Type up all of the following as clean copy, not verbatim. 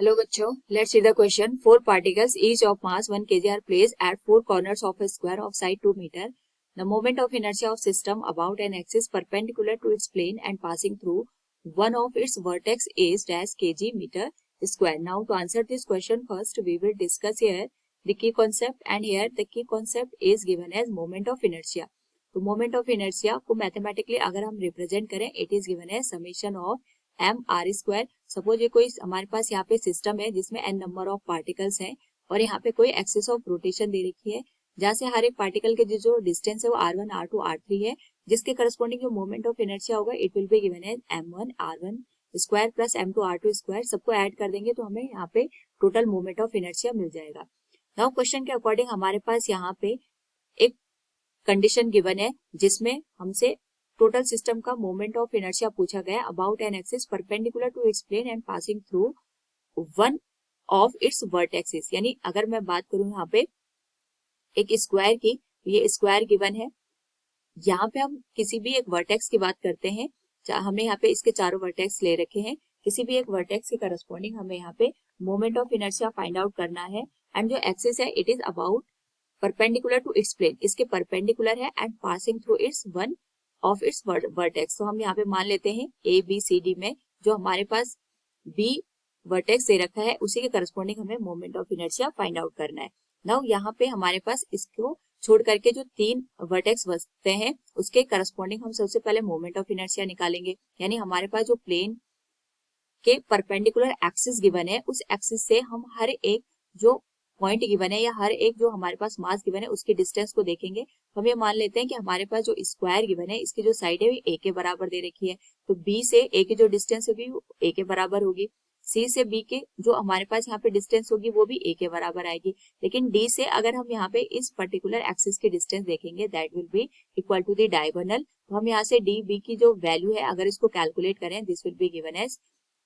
Hello बच्चों, let's see the question. Four particles each of mass 1 kg are placed at four corners of a square of side 2 meter. The moment of inertia of system about an axis perpendicular to its plane and passing through one of its vertex is dash kg meter square. Now to answer this question first we will discuss here the key concept, and here the key concept is given as moment of inertia. तो moment of inertia को mathematically अगर हम represent करें it is given as summation of M R square. Suppose ये कोई हमारे पास यहाँ पे सिस्टम है जिसमें एन नंबर ऑफ पार्टिकल्स हैं और यहाँ पे कोई एक्सिस ऑफ रोटेशन दे रखी है जहाँ से हर एक पार्टिकल के जो डिस्टेंस है वो r1 r2 r3 है, जिसके करस्पॉन्डिंग जो मोमेंट ऑफ इनर्शिया होगा it will be given as m1 r1 square plus m2 r2 square. सबको ऐड कर देंगे तो हमें यहाँ पे टोटल मोमेंट ऑफ इनर्शिया मिल जाएगा. नाउ क्वेश्चन के अकॉर्डिंग हमारे पास यहाँ पे एक कंडीशन गिवन है जिसमें हमसे टोटल सिस्टम का मोमेंट ऑफ इनर्शिया पूछा गया about an axis perpendicular to its plane and passing through one of its vertexes. यानी अगर मैं बात करूं यहाँ पे एक स्क्वायर की, ये स्क्वायर गिवन है, यहाँ पे हम किसी भी एक वर्टेक्स की बात करते हैं. हमने यहाँ पे इसके चारों वर्टेक्स ले रखे हैं, किसी भी एक वर्टेक्स के करस्पॉन्डिंग हमें यहाँ पे moment of inertia find out करना है. एंड जो एक्सिस है it is about perpendicular to its plane, इसके परपेंडिकुलर है and passing through its one of its vertex. तो हम यहाँ पे मान लेते हैं ए बी सी डी में जो हमारे पास बी वर्टेक्स दे रखा है उसी के करस्पॉन्डिंग हमें moment of inertia find out करना है. नाउ यहाँ पे हमारे पास इसको छोड़ करके जो तीन वर्टेक्स बचते हैं उसके करस्पॉन्डिंग हम सबसे पहले मोमेंट ऑफ इनर्शिया निकालेंगे. यानी हमारे पास जो प्लेन के परपेंडिकुलर एक्सिस गिवन है उस एक्सिस से हम हर एक जो पॉइंट गिवन है या हर एक जो हमारे पास मास गिवन है उसकी डिस्टेंस को देखेंगे. तो हम ये मान लेते हैं कि हमारे पास जो स्क्वायर गिवन है इसकी जो साइड है वो ए के बराबर दे रखी है, तो बी से ए की जो डिस्टेंस होगी वो ए के बराबर होगी. सी से बी के जो हमारे पास यहाँ पे डिस्टेंस होगी वो भी ए के बराबर आएगी. लेकिन डी से अगर हम यहाँ पे इस पर्टिकुलर एक्सिस की डिस्टेंस देखेंगे that will be equal to the diagonal. तो हम यहाँ से डी बी की जो वैल्यू है अगर इसको कैलकुलेट करें this will be given as,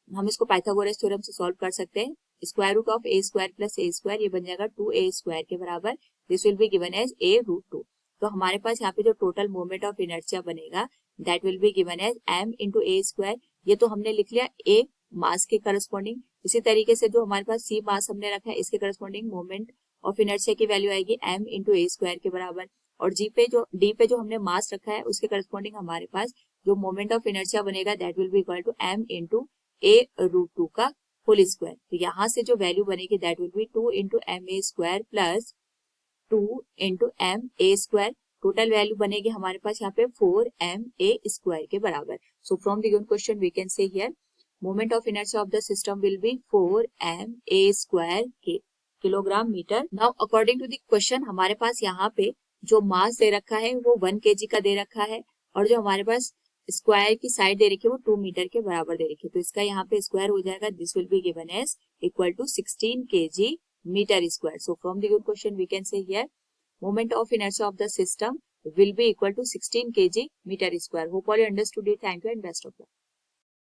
हम इसको पाइथागोरस थ्योरम से सॉल्व कर सकते हैं. Square root of A square plus A square ये बन जाएगा 2a स्क्वायर के बराबर. This will be given as a root 2. तो हमारे पास यहाँ पे जो टोटल मोमेंट ऑफ इनर्शिया बनेगा that will be given as m into A square. ये तो हमने लिख लिया a मास के करस्पॉन्डिंग. इसी तरीके से जो हमारे पास c मास हमने रखा है इसके करस्पॉन्डिंग मोमेंट ऑफ इनर्शिया की वैल्यू आएगी m इंटू ए स्क्वायर के बराबर. और डी पे जो हमने मास रखा है उसके करस्पॉन्डिंग हमारे पास जो मोमेंट ऑफ इनर्शिया बनेगा that will be equal to m into a root 2 का होल स्क्वायर. तो यहाँ से जो वैल्यू बनेगी that will be 2 into M A square plus 2 into M A square. Total value बनेगी हमारे पास यहाँ पे 4m a स्क्वायर के बराबर. So from the given question we can say here moment of inertia of the system will be 4m a square के kilogram metre. Now according to the question हमारे पास यहाँ पे जो मास दे रखा है वो 1 kg का दे रखा है और जो हमारे पास स्क्वायर की साइड दे रखी है वो 2 मीटर के बराबर दे रखी है. तो इसका यहाँ पे स्क्वायर हो जाएगा. This will be given as equal to 16 kg metre square. So from the given question we can say here moment of inertia of the system will be equal to 16 kg meter square. Hope all you understood it. Thank you and best of luck.